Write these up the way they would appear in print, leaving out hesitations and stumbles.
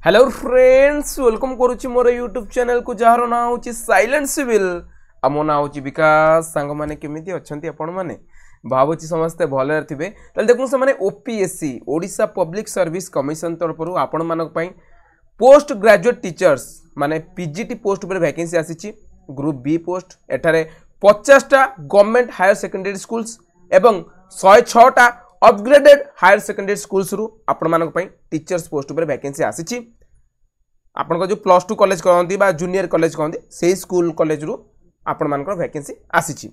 Hello friends welcome करुच्ची मोर YouTube channel को jar ना हूँ साइलेंट सिविल आ मो ना हूँ विकास सांग मैंने केमी अच्छा आपण मैंने भावुँ समस्ते भले थे देखो से OPSC Odisha public service commission तरफ आपण मान पोस्ट ग्रेजुएट टीचर्स माने पीजीटी पोस्ट पर वैकेंसी आसी ग्रुप बी पोस्ट एठारे 50टा गवर्नमेंट हायर सेकेंडरी स्कूल्स एवं 106टा अपग्रेडेड हायर सेकेंडरी स्कूल्स रु आपण मानक पई टीचर्स पोस्ट पर वैकेंसी आसी आपण को जो +2 कॉलेज कहंती बा जूनियर कॉलेज कहंती सेही स्कूल कॉलेज रु आपण मानक वैकेंसी आसी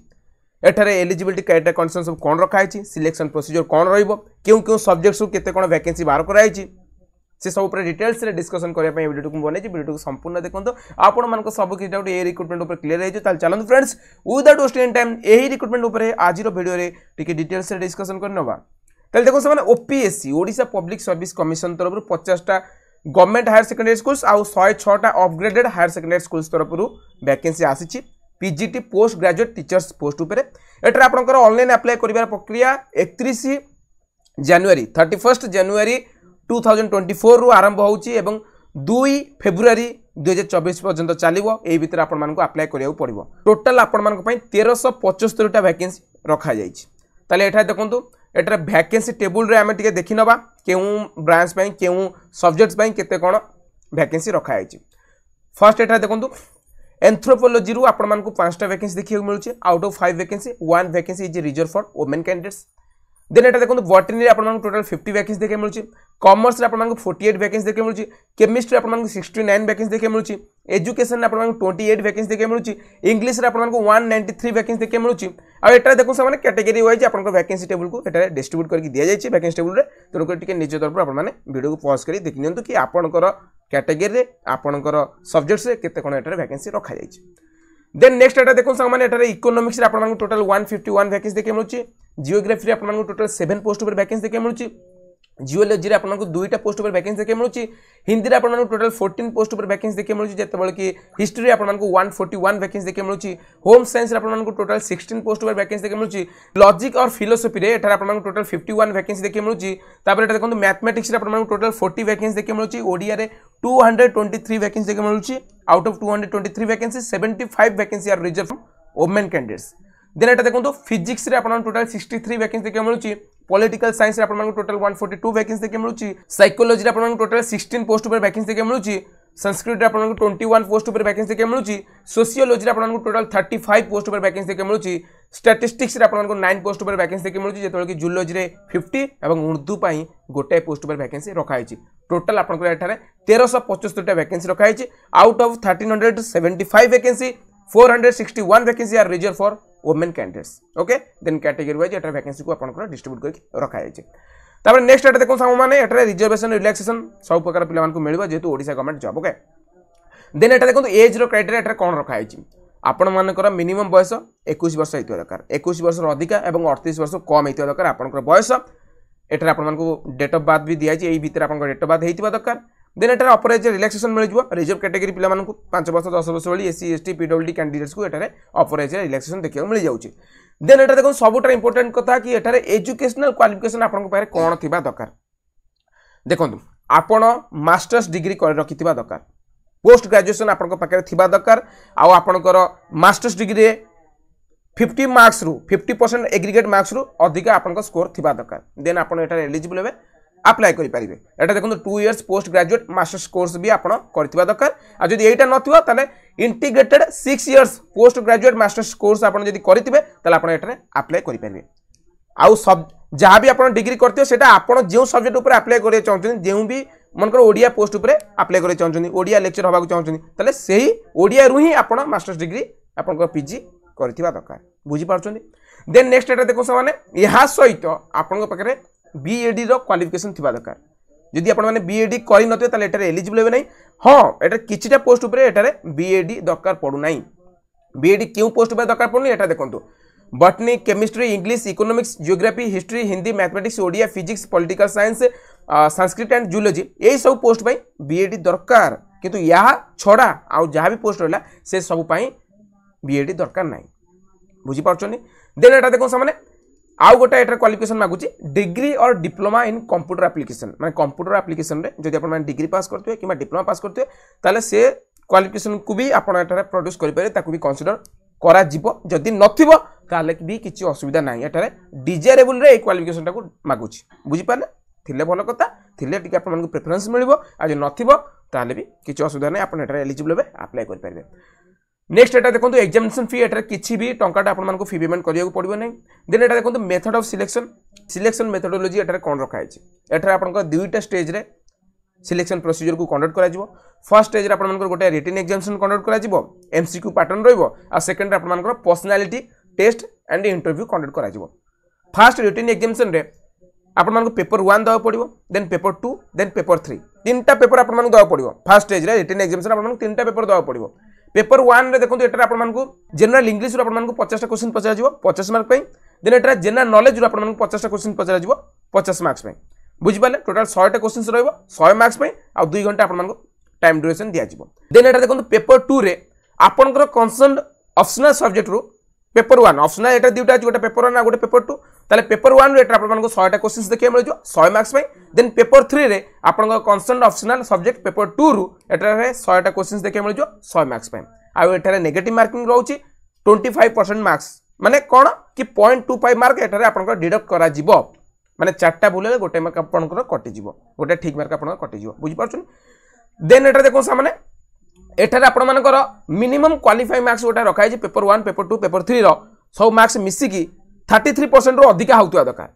एठारे एलिजिबिलिटी क्राइटेरिया कंडीशन सब कोन रखा है सिलेक्शन प्रोसीजर कोन रहइबो क्यों क्यों सब्जेक्ट्स रु केते कोन वैकेंसी बाहर कराई से सब डिटेल्स रे डिस्कशन करने वीडियो को बने वीडियो को संपूर्ण देखो आपण मान सब किसी डाउट ए रिक्रुटमेंट ऊपर क्लियर हो चलते फ्रेंड्स विदाउट वेस्टिंग टाइम यही रिक्रुटमेंट ऊपर आज वीडियो रे टिके डिटेल्स रे डिस्कशन करनवा ताले देखो से OPSC Odisha public service commission तरफ 50टा गवर्नमेंट हायर सेकेंडरी स्कूल्स आउ 106टा अपग्रेडेड हायर सेकेंडरी स्कूल्स तरफ वैकेंसी आसी PGT post graduate teachers post ऊपर एटर आपनकर ऑनलाइन अप्लाई करिवार प्रक्रिया 31 जनवरी 31 जनवरी 2024 रु आरंभ होउची एवं 2 फेब्रुआरी 2024 पर्यंत चलिबो एई भितर आपण मानको अप्लाई करिया पड़िबो टोटल आपण मानको पई 1375 टा वैकेंसी रखा जाईची ताले एठा देखंतु एठा वैकेंसी टेबल रे हमें टिके देखि नबा केउ ब्रांच पई केउ सब्जेक्ट्स पई केते कोन वैकेंसी रखा जाईची फर्स्ट एठा देखंतु एंथ्रोपोलॉजी रु आपण मानको 5 टा वैकेंसी देखियो मिलुची out of 5 vacancy 1 vacancy is reserve for women candidates then एटा देखो बॉटनी रे आपन टोटल 50 वैकेंसी देखे मिलुची कॉमर्स रे आपन 48 वैकेंसी देखे मिलुची केमिस्ट्री आपन 69 वैकेंसी देखे मिलुची एजुकेशन रे आपन 28 वैकेंसी देखे मिलुची इंग्लिश रे आपन 193 वैकेंसी देखे मिलुची आ एटा देखो से माने कैटेगरी वाइज आपन वैकेंसी टेबल को एटा डिस्ट्रीब्यूट करके दिया जायछि वैकेंसी टेबल रे तो को टिके निज तरफ आपन माने वीडियो को पॉज करी देखि नियंतु कि आपनकर कैटेगरी रे आपनकर सब्जेक्ट्स रे केते कोन एटा वैकेंसी रखा जायछि देन नेक्स्ट एटा देखो संग माने एटा इकोनॉमिक्स रे आपन टोटल 151 वैकेंसी देखे मिलुची जियोग्राफी रे आपन टोटल 7 पोस्ट पर वैकेंसी देखे मिलुची जियोलॉजी रे आपन 2टा पोस्ट पर वैकेंसी देखे मिलुची हिंदी रे आपन टोटल 14 पोस्ट पर वैकेंसी देखे मिलुची जेतेबेले कि हिस्ट्री रे आपन 141 वैकेंसी देखे मिलुची होम साइंस रे आपन टोटल 16 पोस्ट पर वैकेंसी देखे मिलुची लॉजिक और फिलोसफी रे एटा आपन टोटल 51 वैकेंसी देखे मिलुची तापर एटा देखंतु मैथमेटिक्स रे आपन टोटल 40 वैकेंसी देखे मिलुची ओडिया रे 223 वैकेंसी देखे मिलुची out of 223 vacancy 75 vacancy are reserve from women candidates then एटा देखंतु फिजिक्स रे आपन टोटल 63 वैकेंसी देखे मिलुची पॉलिटिकल साइंस रे आपन टोटल 142 वैकेंसी देखे मिलुची साइकोलॉजी रे आपन टोटल 16 पोस्ट पर वैकेंसी देखे मिलुची संस्कृत रे आपन 21 पोस्ट पर वैकेंसी देखे मिलुची सोशियोलॉजी रे आपन टोटल 35 पोस्ट पर वैकेंसी देखे मिलुची स्टैटिस्टिक्स रे आपन 9 पोस्ट पर वैकेंसी देखे मिलुची जेतोल कि जूलॉजी रे 50 एवं उर्दू पई गोटे पोस्ट पर वैकेंसी रखा आइची टोटल आपन एठारे 1375 टा वैकेंसी रखा आइची out of 1375 vacancy 461 vacancy are reserve for women candidates okay then category wise एटा वैकेंसी को आपन डिस्ट्रीब्यूट करके रखा जाय छै तापर नेक्स्ट एटा देखो साम माने एटा रिजर्वेशन रिलैक्सेशन सब प्रकार पिला मान को मिलबा जेतु Odisha government job okay then एटा देखो एज रो क्राइटेरिया एटा कोन रखा जाय छै आपण मानकर मिनिमम बयस 21 वर्ष हेतु दरकार 21 वर्ष रो अधिका एवं 38 वर्ष कम हेतु दरकार आपनकर बयस एटा आपन मान को डेट ऑफ बर्थ भी दिया छै एई भीतर आपन डेट ऑफ बर्थ हेतिबा दरकार देन एटा अपरेज रिलैक्सेशन मिल जिवो रिजर्व कैटेगरी पिला मान को 5 वर्ष 10 वर्ष वाली एससी एसटी पीडब्ल्यूडी कैंडिडेट्स को एटा अपरेज रिलैक्सेशन देखियो मिल जाउची देन एटा देखो सबुटा इंपोर्टेंट कथा कि एटा एजुकेशनल क्वालिफिकेशन आपन को पारे कोन थिबा दरकार देखंतु आपण मास्टर्स डिग्री कर रखिथिबा दरकार पोस्ट ग्रेजुएशन आपन को पाके थिबा दरकार आ आपनकर मास्टर्स डिग्री रे 50 मार्क्स रु 50% एग्रीगेट मार्क्स रु अधिक आपन को स्कोर थिबा दरकार देन आपन एटा एलिजिबल हेबे अप्लाई करि परिबे एटा देखो 2 years post graduate masters course भी आपन करथिबा दरकार आ जदी एटा नथिबो ताले integrated 6 years post graduate masters course आपन जदी करथिबे ताले आपन एटा अप्लाई करि परिबे आ सब जहां भी आपन डिग्री करथियो सेटा आपन जेउ सब्जेक्ट ऊपर अप्लाई करे चाहछन जेउ भी मनकर ओडिया पोस्ट ऊपर अप्लाई करे चाहछन ओडिया लेक्चर होबा को चाहछन ताले सेही ओडिया रु ही आपन मास्टर्स डिग्री आपन को पीजी करथिबा दरकार बुझी पारछन देन नेक्स्ट एटा देखो माने यहा सहित आपन को पाकरे बीएडी रो क्वालिफिकेशन थिबा दरकार जदि आपण माने बीएडी करि नथियो ताले एटारे एलिजिबल हेबे नै हां एटा किछिटा पोस्ट ऊपर एटारे बीएडी दरकार पडु नै बीएडी क्यों पोस्ट ऊपर दरकार पडु नै एटा देखंतु botany chemistry English economics geography history Hindi mathematics Odia physics political science Sanskrit and zoology एई सब पोस्ट पई बीएडी दरकार किंतु या छडा आ जहां भी पोस्ट रहला से सब पई बीएडी दरकार नै बुझी पारछनी देन एटा देखो सामने आउ गोटे एटर क्वालिफिकेशन मागुची डिग्री और डिप्लोमा इन कंप्यूटर एप्लिकेशन माने कंप्यूटर एप्लिकेशन रे जदि आपण डिग्री पास करते कि डिप्लोमा पास करते ताले से क्वालिफिकेशन को भी आपण एटारे प्रोड्यूस करि पारे ताकू भी कंसीडर करा जिवो जदि नथिबो ताले भी किछि असुविधा नाही एटारे डिजायरेबल रे ए क्वालिफिकेशन टाकू मागुची बुझी पाले थिले भलो कथा थिले टिके आपण मानकु प्रेफरेंस मिलिबो आज नथिबो ताले भी किछि असुविधा नाही आपण एटारे एलिजिबल हेबे अप्लाई करि पारे नेक्स्ट एटा देखो एग्जामिनेशन फी एटा किसी भी टंकाटा आपको फी पेमेंट करिया पड़ो नहीं देन एटा देखो मेथड ऑफ सिलेक्शन मेथडोलॉजी एटा कौन रखा है एटा आपको दुईटा स्टेज रे सिलेक्शन प्रोसीजर को कंडक्ट करा जिवो फर्स्ट स्टेज रे आपन गोटे रिटन एग्जामिनेशन कंडक्ट करा जिवो एमसीक्यू पैटर्न रहइबो आ सेकंड रे आपन personality test and interview conduct करा जिवो फर्स्ट रिटन एग्जामिनेशन रे आपन पेपर 1 दवा पड़ो देन पेपर 2 देन पेपर 3 तीनटा पेपर आपन दवा पड़ो फर्स्ट स्टेज रे रिटन एग्जामिनेशन आपन तीनटा पेपर दवा पड़ो पेपर 1 रे देखो एटा आपन जनरल इंग्लिश रो आपन 50 टा क्वेश्चन पचरा जिवो 50 मार्क पे देन एटा जनरल नॉलेज रो आपन 50 टा क्वेश्चन पचरा जिवो 50 मार्क्स पे बुझि पाले टोटल 100 टा क्वेश्चन रहइबो 100 मार्क्स पे आ 2 घंटा आपन टाइम ड्यूरेशन दिया जिवो देन एटा देखो पेपर 2 रे आपन कंसर्न ऑप्शनल सब्जेक्ट रो पेपर 1 ऑप्शनल एटा दुटा अछि गोटे पेपर 1 आ गोटे पेपर 2 ताले पेपर 1 रे एटा आपन 100 टा क्वेश्चंस देखिए मिल जो 100 मार्क्स पे देन पेपर 3 रे आपन कंसर्न ऑप्शनल सब्जेक्ट पेपर 2 रू एटा रे 100 टा क्वेश्चंस देखिए मिल जो 100 मार्क्स पे आ एटारे नेगेटिव मार्किंग रहउची 25% मार्क्स माने कोन कि 0.25 मार्क एटारे आपन डिडक्ट करा जिवो माने चारटा भूल ले गोटे मार्क आपन कटि जिवो गोटे ठीक मार्क आपन कटि जिवो बुझि परछन देन एटा देखो सामने एटारे आपन मानकर मिनिमम क्वालिफाई मार्क्स गोटे रखा है पेपर 1 पेपर 2 पेपर 3 रो सब मार्क्स मिसी की 33% रो अधिका होतुआ दरकार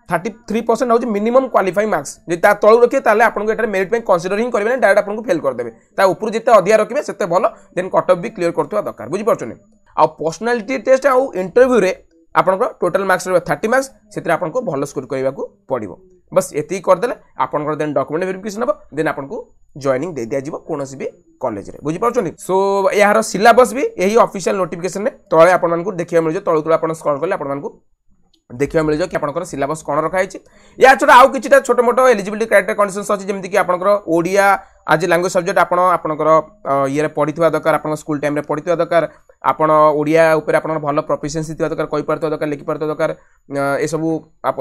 33% होची मिनिमम क्वालिफाई मार्क्स जे ता तळु रखिए ताले आपन को एटारे मेरिट पे कंसीडर ही करबे डायरेक्ट आपन को फेल कर देबे ता ऊपर जेते अधिया रखिबे सेते भलो देन कट ऑफ भी क्लियर करतुआ दरकार बुझि परछन आ पर्सनालिटी टेस्ट आ इंटरव्यू रे आपन को टोटल मार्क्स रे 30 मार्क्स सेते आपन को भलो स्कोर करबा को पड़िबो बस एती कर देले आपन को देन डॉक्यूमेंट वेरिफिकेशन हो देन आपन को जॉइनिंग दे दिया जिवो कोनोसी भी कॉलेज रे बुझि परछन सो यार सिलेबस भी यही ऑफिशियल नोटिफिकेशन रे तळे आपन मन को देखिया मिल जो तळु तळ आपन स्क्रॉल करले आपन मन को देखिए मिल जाए कि आपंकर सिलेबस कौन रखाई या छड़ा आउ कि छोट मोट एलिजिबिलिटी क्राइटेरिया कंडीशंस अच्छी जमीन कि आपंकर ओडिया आज लैंग्वेज सब्जेक्ट आपंकर ये पढ़ी दरकार आप स्कूल टाइम पढ़ी दरकार आपण ओडिया उपर आप भल प्रोफिशिएंसी दरकार कही पार दरकार लिखि पार दरकार ए सब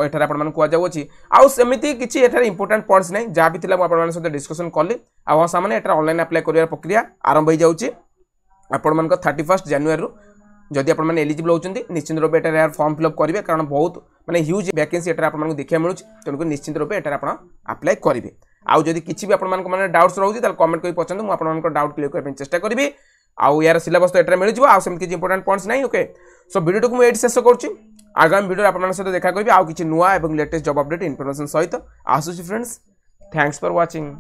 एठार आपण कहुच्छी आउ सेमती किसी एठार इंपोर्टेंट पॉइंट्स नहीं जहाँ भी थी मुझे डिस्कसन कली आ सामने एठार ऑनलाइन अप्लाई कर प्रक्रिया आरंभ हो जाऊँगी आपण मान 31 जनवरी जदि आप एलिजिबल होती निश्चित रूप एटार फॉर्म फिलअप करेंगे कारण बहुत माने ह्यूज वैकेंसी एटार आपको देखा मिलूँ तेणुक निश्चित रूप एटार आप अप्लाई करेंगे आउ जदि किसी भी आपने डाउट्स रोचे कमेंट कर पचारूँ मुझे डाउट क्लियर करने चेष्टा करी आउ यार सिलेबस तो एटार मिल जाए आम किसी इंपोर्टेंट पॉइंट्स नहीं ओके सो वीडियो को मुझे शेष करुँची आगामी वीडियो आप सहित देखा करी आउ किसी नुआ और लेटेस्ट जॉब अपडेट इनफॉरमेशन सहित आसूसी फ्रेंड्स थैंक्स फॉर वाचिंग।